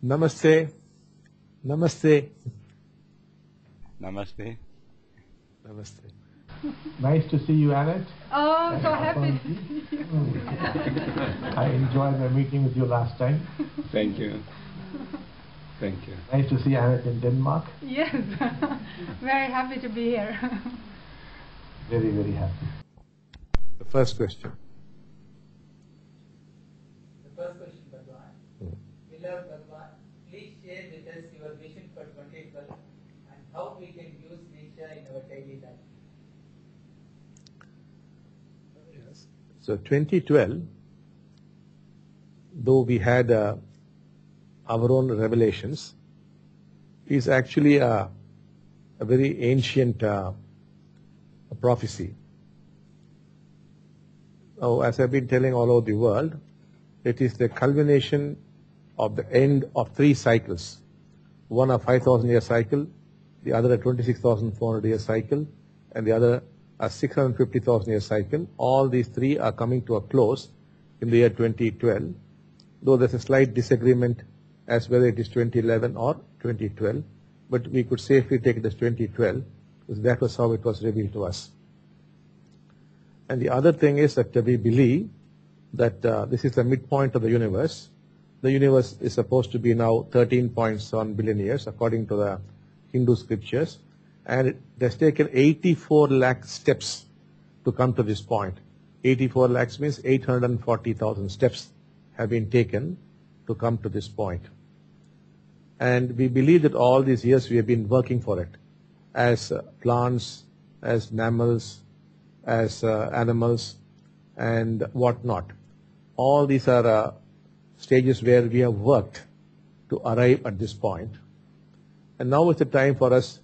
Namaste. Namaste. Namaste. Namaste. Nice to see you, Annette. Oh, so happy. I enjoyed my meeting with you last time. Thank you. Thank you. Nice to see Annette in Denmark. Yes, very happy to be here. Very, very happy. The first question. The first question, Bhagavan. Beloved Bhagavan, please share with us your vision for 2012 and how we can use nature in our daily life. Yes. So 2012, though we had our own revelations, is actually a very ancient prophecy. Now, as I've been telling all over the world, it is the culmination of the end of 3 cycles. One a 5,000-year cycle, the other a 26,400-year cycle, and the other a 650,000-year cycle. All these 3 are coming to a close in the year 2012, though there's a slight disagreement as whether it is 2011 or 2012, but we could safely take it as 2012, because that was how it was revealed to us. And the other thing is that we believe that this is the midpoint of the universe. The universe is supposed to be now 13.7 billion years, according to the Hindu scriptures, and it has taken 84 lakh steps to come to this point. 84 lakhs means 840,000 steps have been taken to come to this point. And we believe that all these years we have been working for it, as plants, as mammals, as animals, and whatnot. All these are stages where we have worked to arrive at this point. And now is the time for us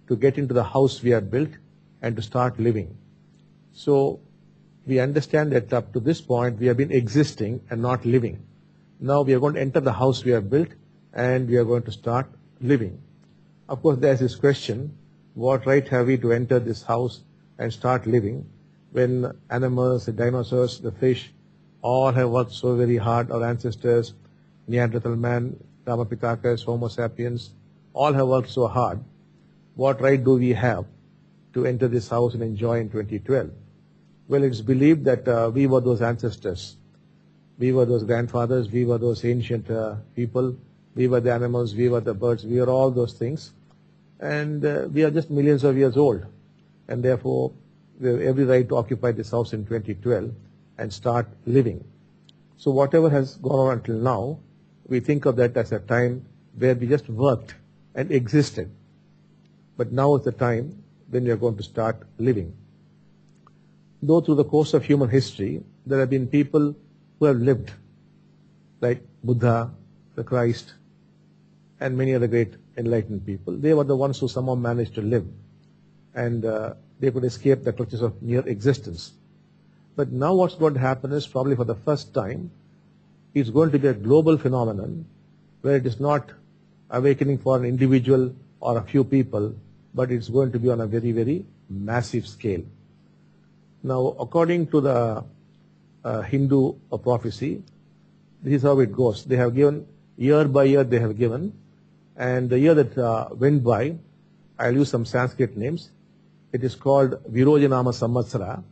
to get into the house we have built and to start living. So we understand that up to this point we have been existing and not living. Now we are going to enter the house we have built and we are going to start living. Of course, there's this question, what right have we to enter this house and start living when animals, the dinosaurs, the fish, all have worked so very hard, our ancestors, Neanderthal man, Ramapithecus, Homo sapiens, all have worked so hard. What right do we have to enter this house and enjoy in 2012? Well, it's believed that we were those ancestors. We were those grandfathers, we were those ancient people, we were the animals, we were the birds, we are all those things. And we are just millions of years old. And therefore, we have every right to occupy this house in 2012 and start living. So whatever has gone on until now, we think of that as a time where we just worked and existed. But now is the time when we are going to start living. Though through the course of human history, there have been people who have lived, like Buddha, the Christ, and many other great enlightened people. They were the ones who somehow managed to live, and they could escape the clutches of mere existence. But now what's going to happen is, probably for the first time, it's going to be a global phenomenon where it is not awakening for an individual or a few people, but it's going to be on a very, very massive scale. Now, according to the Hindu prophecy, this is how it goes. They have given, year by year they have given, and the year that went by, I'll use some Sanskrit names. It is called Virojanama Samvatsara,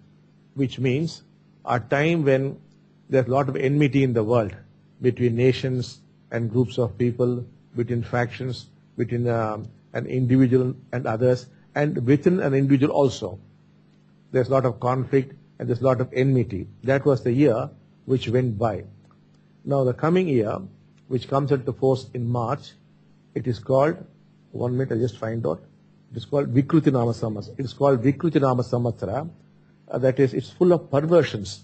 which means a time when there's a lot of enmity in the world between nations and groups of people, between factions, between an individual and others, and within an individual also. There's a lot of conflict and there's a lot of enmity. That was the year which went by. Now the coming year, which comes into force in March, it is called, 1 minute, I just find out, it is called Vikrutinama Samvatsara. It is called Vikrutinama Samvatsara. That is, it's full of perversions,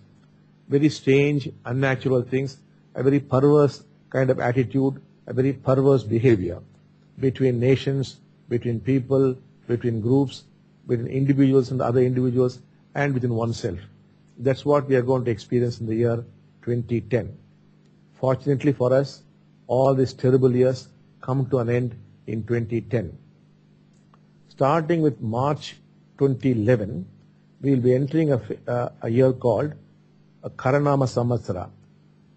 very strange, unnatural things, a very perverse kind of attitude, a very perverse behavior between nations, between people, between groups, between individuals and other individuals, and within oneself. That's what we are going to experience in the year 2010. Fortunately for us, all these terrible years come to an end in 2010. Starting with March 2011, we will be entering a year called a Karanama Samvatsara,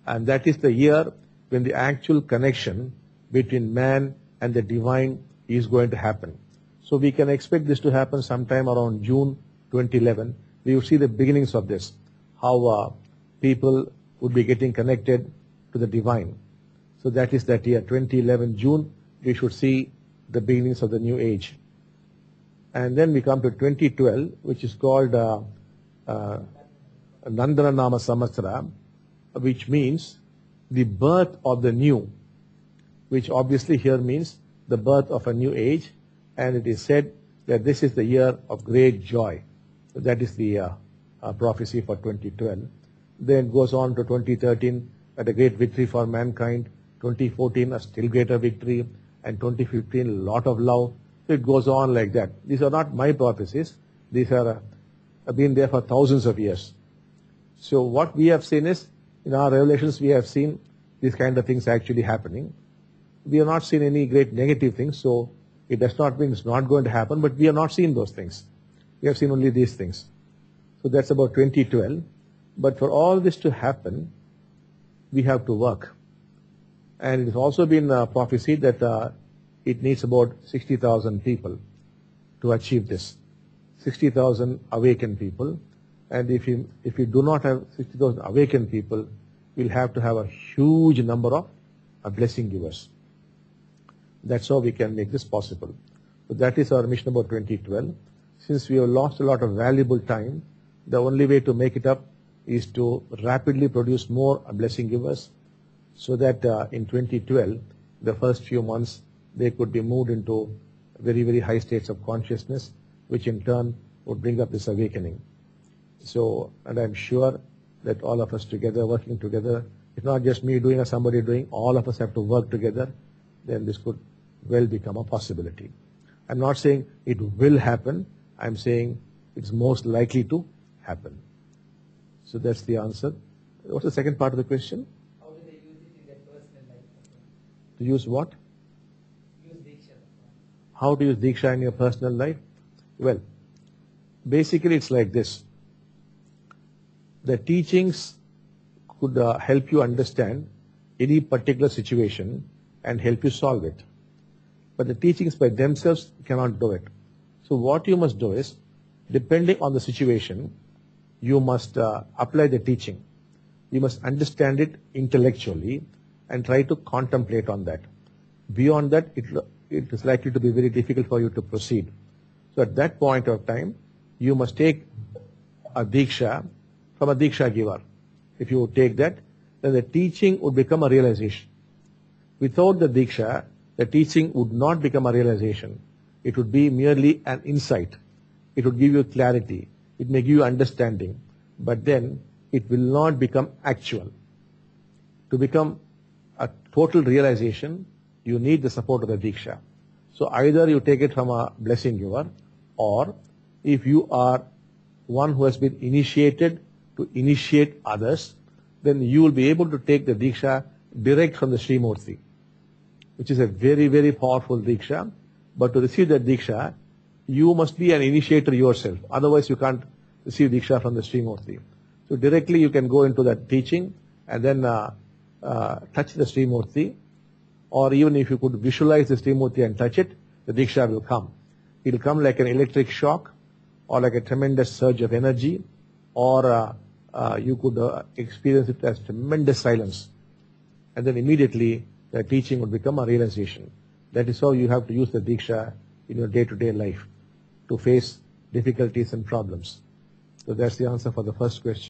and that is the year when the actual connection between man and the divine is going to happen. So we can expect this to happen sometime around June 2011. We will see the beginnings of this, how people would be getting connected to the divine. So that is that year, 2011 June, we should see the beginnings of the new age. And then we come to 2012, which is called Nandana Nama Samvatsara, which means the birth of the new, which obviously here means the birth of a new age, and it is said that this is the year of great joy. So that is the prophecy for 2012. Then it goes on to 2013, at a great victory for mankind, 2014 a still greater victory, and 2015 a lot of love. So it goes on like that. These are not my prophecies. These are have been there for thousands of years. So what we have seen is, in our revelations we have seen these kind of things actually happening. We have not seen any great negative things, so it does not mean it's not going to happen, but we have not seen those things. We have seen only these things. So that's about 2012. But for all this to happen, we have to work. And it has also been prophesied that it needs about 60,000 people to achieve this. 60,000 awakened people. And if you do not have 60,000 awakened people, we'll have to have a huge number of blessing givers. That's how we can make this possible. So that is our mission about 2012. Since we have lost a lot of valuable time, the only way to make it up is to rapidly produce more blessing givers, so that in 2012, the first few months, they could be moved into very, very high states of consciousness, which in turn would bring up this awakening. So, and I'm sure that all of us together, working together, it's not just me doing or somebody doing, all of us have to work together, then this could well become a possibility. I'm not saying it will happen, I'm saying it's most likely to happen. So that's the answer. What's the second part of the question? How do they use it in their personal life? To use what? Use Deeksha. How to use Deeksha in your personal life? Well, basically it's like this. The teachings could help you understand any particular situation and help you solve it. But the teachings by themselves cannot do it. So what you must do is, depending on the situation, you must apply the teaching. You must understand it intellectually and try to contemplate on that. Beyond that, it is likely to be very difficult for you to proceed. So at that point of time, you must take a Deeksha from a Deeksha giver. If you take that, then the teaching would become a realization. Without the Deeksha, the teaching would not become a realization. It would be merely an insight. It would give you clarity. It may give you understanding. But then it will not become actual. To become a total realization, you need the support of the Deeksha. So either you take it from a blessing giver, or if you are one who has been initiated to initiate others, then you will be able to take the Deeksha direct from the Sri Murti, which is a very, very powerful Deeksha. But to receive that Deeksha, you must be an initiator yourself. Otherwise, you can't receive Deeksha from the Sri Murti. So directly you can go into that teaching and then touch the Sri Murti, or even if you could visualize the Sri Murti and touch it, the Deeksha will come. It will come like an electric shock, or like a tremendous surge of energy, or you could experience it as tremendous silence. And then immediately the teaching would become a realization. That is how you have to use the Deeksha in your day-to-day life to face difficulties and problems. So that's the answer for the first question.